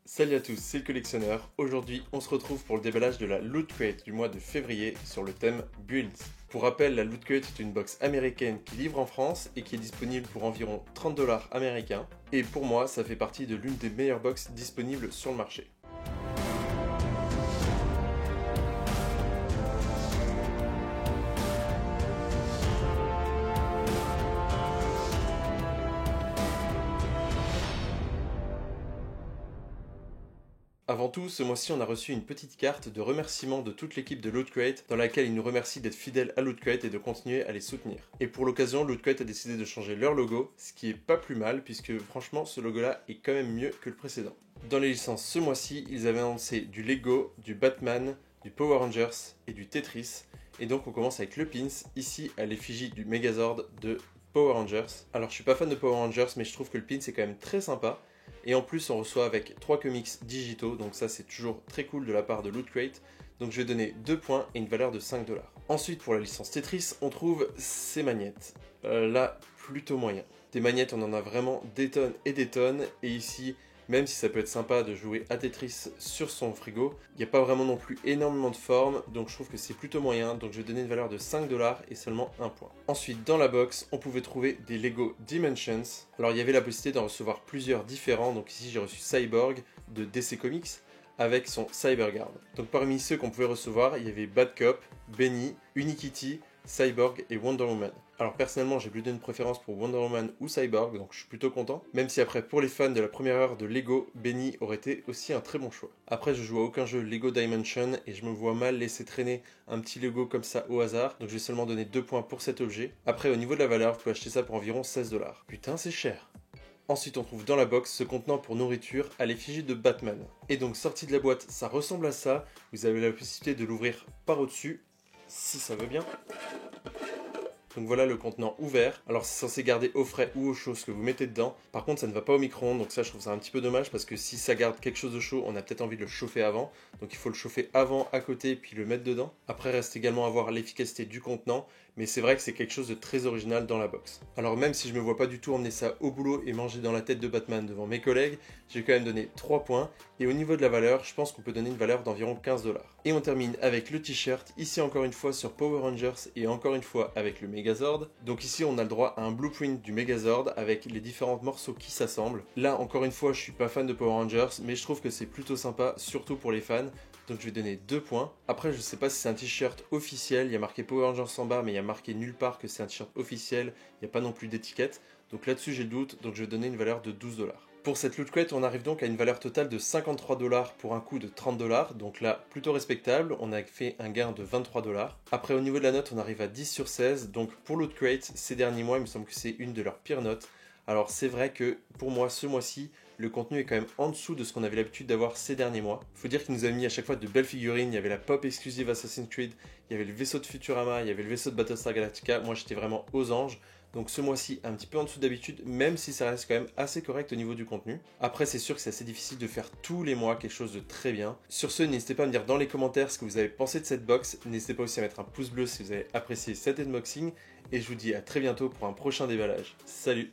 Salut à tous, c'est le collectionneur. Aujourd'hui, on se retrouve pour le déballage de la Loot Crate du mois de février sur le thème Builds. Pour rappel, la Loot Crate est une box américaine qui livre en France et qui est disponible pour environ 30$ américains. Et pour moi, ça fait partie de l'une des meilleures boxes disponibles sur le marché. Avant tout, ce mois-ci, on a reçu une petite carte de remerciement de toute l'équipe de Loot Crate, dans laquelle ils nous remercient d'être fidèles à Loot Crate et de continuer à les soutenir. Et pour l'occasion, Loot Crate a décidé de changer leur logo, ce qui est pas plus mal, puisque franchement, ce logo-là est quand même mieux que le précédent. Dans les licences ce mois-ci, ils avaient annoncé du Lego, du Batman, du Power Rangers et du Tetris. Et donc on commence avec le pins, ici à l'effigie du Megazord de Power Rangers. Alors je suis pas fan de Power Rangers, mais je trouve que le pin est quand même très sympa. Et en plus on reçoit avec 3 comics digitaux, donc ça c'est toujours très cool de la part de Loot Crate. Donc je vais donner 2 points et une valeur de 5$. Ensuite pour la licence Tetris, on trouve ces magnettes. Là, plutôt moyen. Des magnettes, on en a vraiment des tonnes et des tonnes. Et ici, même si ça peut être sympa de jouer à Tetris sur son frigo, il n'y a pas vraiment non plus énormément de formes, donc je trouve que c'est plutôt moyen, donc je vais donner une valeur de 5$ et seulement 1 point. Ensuite, dans la box, on pouvait trouver des Lego Dimensions. Alors il y avait la possibilité d'en recevoir plusieurs différents, donc ici j'ai reçu Cyborg de DC Comics avec son Cyberguard. Donc parmi ceux qu'on pouvait recevoir, il y avait Bad Cop, Benny, Unikitty, Cyborg et Wonder Woman. Alors personnellement j'ai plus donné une préférence pour Wonder Woman ou Cyborg, donc je suis plutôt content, même si après pour les fans de la première heure de Lego, Benny aurait été aussi un très bon choix. Après je joue à aucun jeu Lego Dimension et je me vois mal laisser traîner un petit Lego comme ça au hasard, donc je vais seulement donner 2 points pour cet objet. Après au niveau de la valeur, vous pouvez acheter ça pour environ 16$. Putain c'est cher. Ensuite on trouve dans la box ce contenant pour nourriture à l'effigie de Batman. Et donc sorti de la boîte, ça ressemble à ça, vous avez la possibilité de l'ouvrir par au-dessus, si ça veut bien. Donc voilà le contenant ouvert. Alors c'est censé garder au frais ou au chaud ce que vous mettez dedans. Par contre ça ne va pas au micro-ondes, donc ça je trouve ça un petit peu dommage parce que si ça garde quelque chose de chaud, on a peut-être envie de le chauffer avant. Donc il faut le chauffer avant, à côté, puis le mettre dedans. Après reste également à voir l'efficacité du contenant, mais c'est vrai que c'est quelque chose de très original dans la box. Alors même si je me vois pas du tout emmener ça au boulot et manger dans la tête de Batman devant mes collègues, j'ai quand même donné 3 points. Et au niveau de la valeur, je pense qu'on peut donner une valeur d'environ 15$. Et on termine avec le t-shirt, ici encore une fois sur Power Rangers et encore une fois avec le Megazord. Donc ici on a le droit à un blueprint du Megazord avec les différents morceaux qui s'assemblent. Là encore une fois je suis pas fan de Power Rangers, mais je trouve que c'est plutôt sympa, surtout pour les fans. Donc je vais donner 2 points. Après je sais pas si c'est un t-shirt officiel, il y a marqué Power Rangers en bas mais il y a marqué nulle part que c'est un t-shirt officiel, il n'y a pas non plus d'étiquette. Donc là-dessus j'ai le doute, donc je vais donner une valeur de 12$. Pour cette Loot Crate, on arrive donc à une valeur totale de 53$ pour un coût de 30$, donc là plutôt respectable, on a fait un gain de 23$. Après au niveau de la note, on arrive à 10 sur 16, donc pour Loot Crate, ces derniers mois, il me semble que c'est une de leurs pires notes. Alors c'est vrai que pour moi, ce mois-ci, le contenu est quand même en dessous de ce qu'on avait l'habitude d'avoir ces derniers mois. Faut dire qu'ils nous a mis à chaque fois de belles figurines, il y avait la pop exclusive Assassin's Creed, il y avait le vaisseau de Futurama, il y avait le vaisseau de Battlestar Galactica, moi j'étais vraiment aux anges. Donc ce mois-ci un petit peu en dessous d'habitude, même si ça reste quand même assez correct au niveau du contenu. Après c'est sûr que c'est assez difficile de faire tous les mois quelque chose de très bien. Sur ce, n'hésitez pas à me dire dans les commentaires ce que vous avez pensé de cette box. N'hésitez pas aussi à mettre un pouce bleu si vous avez apprécié cet unboxing. Et je vous dis à très bientôt pour un prochain déballage. Salut!